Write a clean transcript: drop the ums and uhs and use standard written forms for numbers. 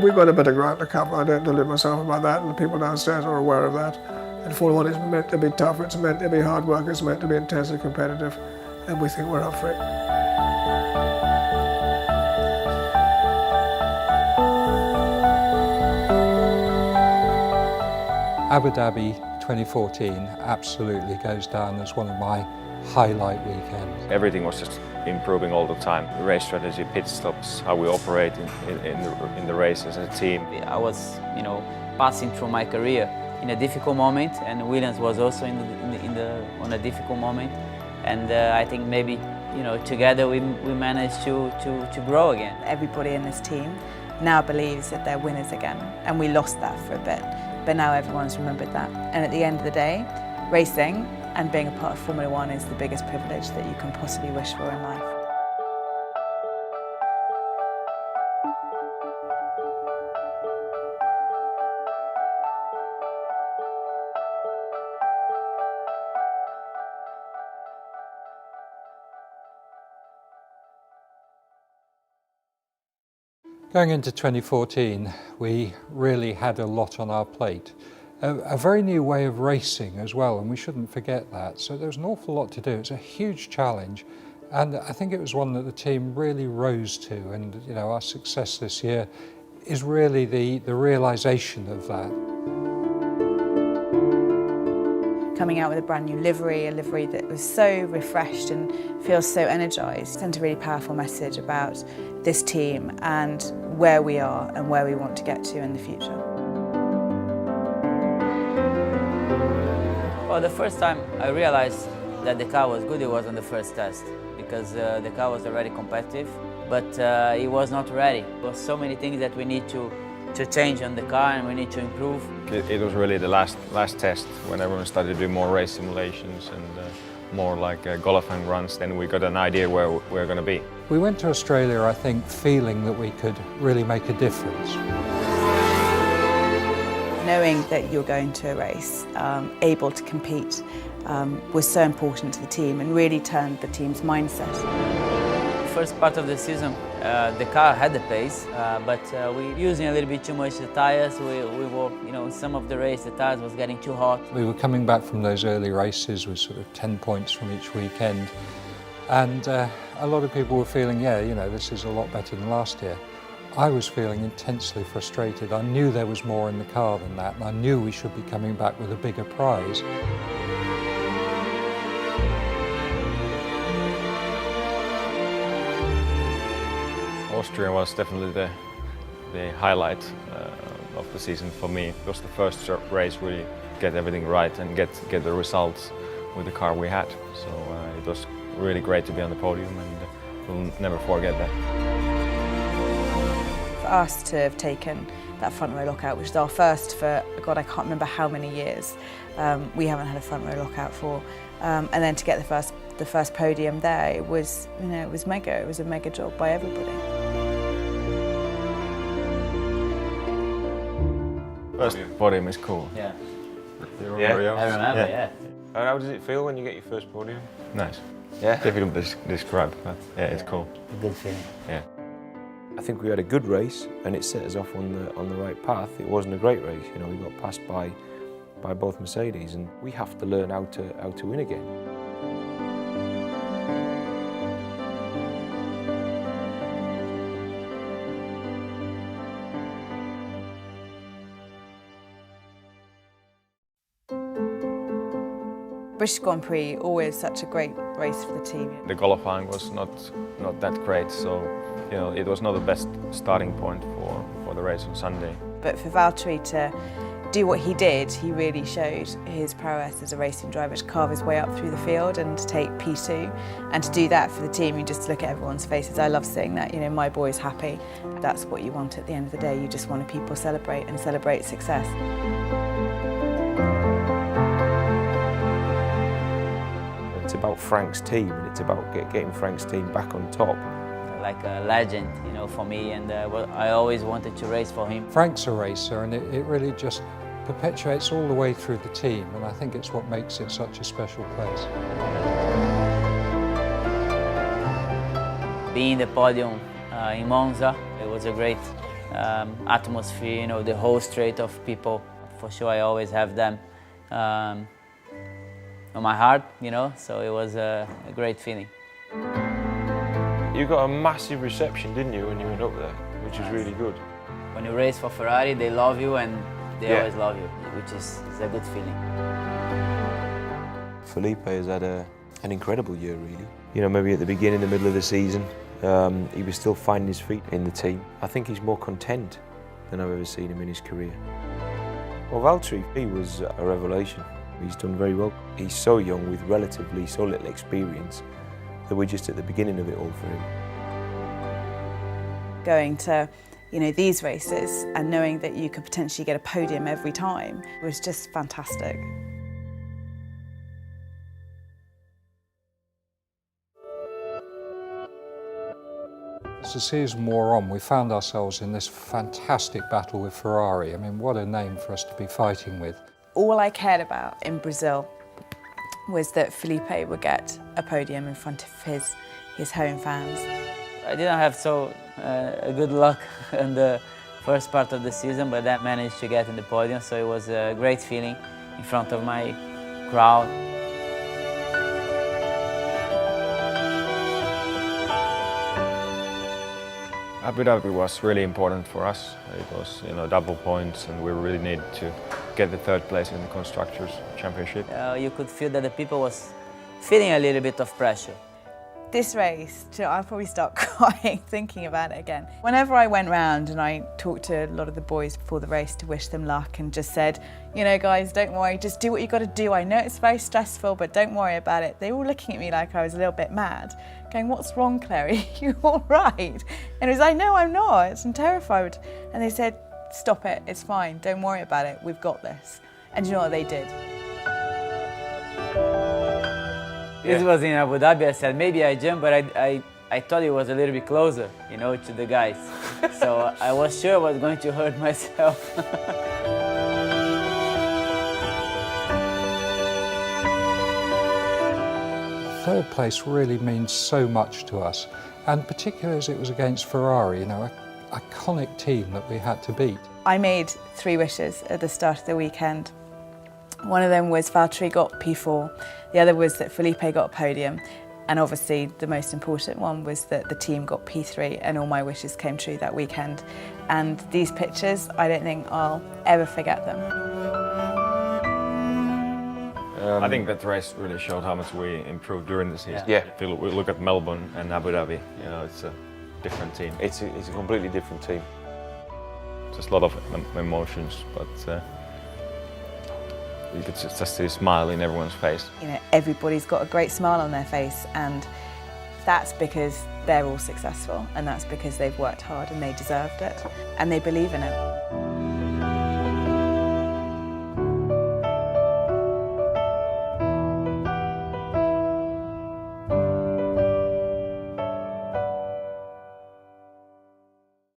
We've got a bit of ground to cover. I don't delude myself about that, and the people downstairs are aware of that. And Formula 1 is meant to be tough, it's meant to be hard work, it's meant to be intensely competitive, and we think we're up for it. Abu Dhabi 2014 absolutely goes down as one of my highlight weekends. Everything was just improving all the time. The race strategy, pit stops, how we operate in the race as a team. I was, passing through my career in a difficult moment, and Williams was also on a difficult moment. And I think maybe, together we managed to grow again. Everybody in this team now believes that they're winners again, and we lost that for a bit. But now everyone's remembered that. And at the end of the day, racing and being a part of Formula 1 is the biggest privilege that you can possibly wish for in life. Going into 2014, we really had a lot on our plate. A very new way of racing as well, and we shouldn't forget that. So there was an awful lot to do. It's a huge challenge, and I think it was one that the team really rose to, and our success this year is really the realisation of that. Coming out with a brand new livery, a livery that was so refreshed and feels so energised, sent a really powerful message about this team and where we are and where we want to get to in the future. Well, the first time I realized that the car was good, it was on the first test, because the car was already competitive, but it was not ready. There were so many things that we need to change on the car, and we need to improve. It was really the last test when everyone started to do more race simulations and more like qualifying runs. Then we got an idea where we're going to be. We went to Australia, I think, feeling that we could really make a difference. Knowing that you're going to a race, able to compete, was so important to the team and really turned the team's mindset. First part of the season, the car had the pace, but we were using a little bit too much the tires. We were, some of the race, the tires was getting too hot. We were coming back from those early races with sort of 10 points from each weekend, and a lot of people were feeling, this is a lot better than last year. I was feeling intensely frustrated. I knew there was more in the car than that, and I knew we should be coming back with a bigger prize. Austria was definitely the highlight of the season for me. It was the first race really get everything right and get the results with the car we had. So it was really great to be on the podium, and we'll never forget that. For us to have taken that front row lockout, which is our first for, God, I can't remember how many years, we haven't had a front row lockout for, and then to get the first podium there, it was, it was mega. It was a mega job by everybody. First podium is cool. Yeah. You remember? I remember, yeah. How does it feel when you get your first podium? Nice. Yeah? Difficult to describe, but yeah, it's cool. A good feeling. Yeah. I think we had a good race and it set us off on the right path. It wasn't a great race, we got passed by both Mercedes, and we have to learn how to win again. British Grand Prix, always such a great race for the team. The qualifying was not that great, so it was not the best starting point for the race on Sunday. But for Valtteri to do what he did, he really showed his prowess as a racing driver to carve his way up through the field and to take P2. And to do that for the team, you just look at everyone's faces. I love seeing that, my boy's happy. That's what you want at the end of the day. You just want people celebrate and celebrate success. It's about Frank's team, and it's about getting Frank's team back on top. Like a legend, for me, and I always wanted to race for him. Frank's a racer, and it really just perpetuates all the way through the team, and I think it's what makes it such a special place. Being the podium in Monza, it was a great atmosphere, you know, the whole straight of people. For sure, I always have them on my heart, you know, so it was a great feeling. You got a massive reception, didn't you, when you went up there, which is really good. When you race for Ferrari, they love you and they Yeah. always love you, which is a good feeling. Felipe has had an incredible year, really. You know, maybe at the beginning, the middle of the season, he was still finding his feet in the team. I think he's more content than I've ever seen him in his career. Well, Valtteri, he was a revelation. He's done very well. He's so young with relatively so little experience that we're just at the beginning of it all for him. Going to, you know, these races and knowing that you could potentially get a podium every time was just fantastic. As the season wore on, we found ourselves in this fantastic battle with Ferrari. I mean, what a name for us to be fighting with. All I cared about in Brazil was that Felipe would get a podium in front of his home fans. I didn't have a good luck in the first part of the season, but I managed to get in the podium, so it was a great feeling in front of my crowd. Abu Dhabi was really important for us. It was, you know, double points, and we really needed to get the third place in the Constructors' Championship. You could feel that the people was feeling a little bit of pressure. This race, I'll probably start crying thinking about it again. Whenever I went round and I talked to a lot of the boys before the race to wish them luck and just said, you know, guys, don't worry, just do what you got to do. I know it's very stressful, but don't worry about it. They were all looking at me like I was a little bit mad, going, what's wrong, Clary? You all right? And it was like, no, I'm not. I'm terrified. And they said, stop it, it's fine. Don't worry about it. We've got this. And you know what they did? This was in Abu Dhabi. I said, maybe I jump, but I thought it was a little bit closer, you know, to the guys. So I was sure I was going to hurt myself. Third place really means so much to us, and particularly as it was against Ferrari, you know, an iconic team that we had to beat. I made 3 wishes at the start of the weekend. One of them was Valtteri got P4, the other was that Felipe got a podium, and obviously the most important one was that the team got P3, and all my wishes came true that weekend. And these pictures, I don't think I'll ever forget them. I think that race really showed how much we improved during the season. Yeah. If you look at Melbourne and Abu Dhabi, you know, it's a different team. It's a completely different team. Just a lot of emotions, but you could just see a smile in everyone's face. You know, everybody's got a great smile on their face, and that's because they're all successful, and that's because they've worked hard and they deserved it, and they believe in it.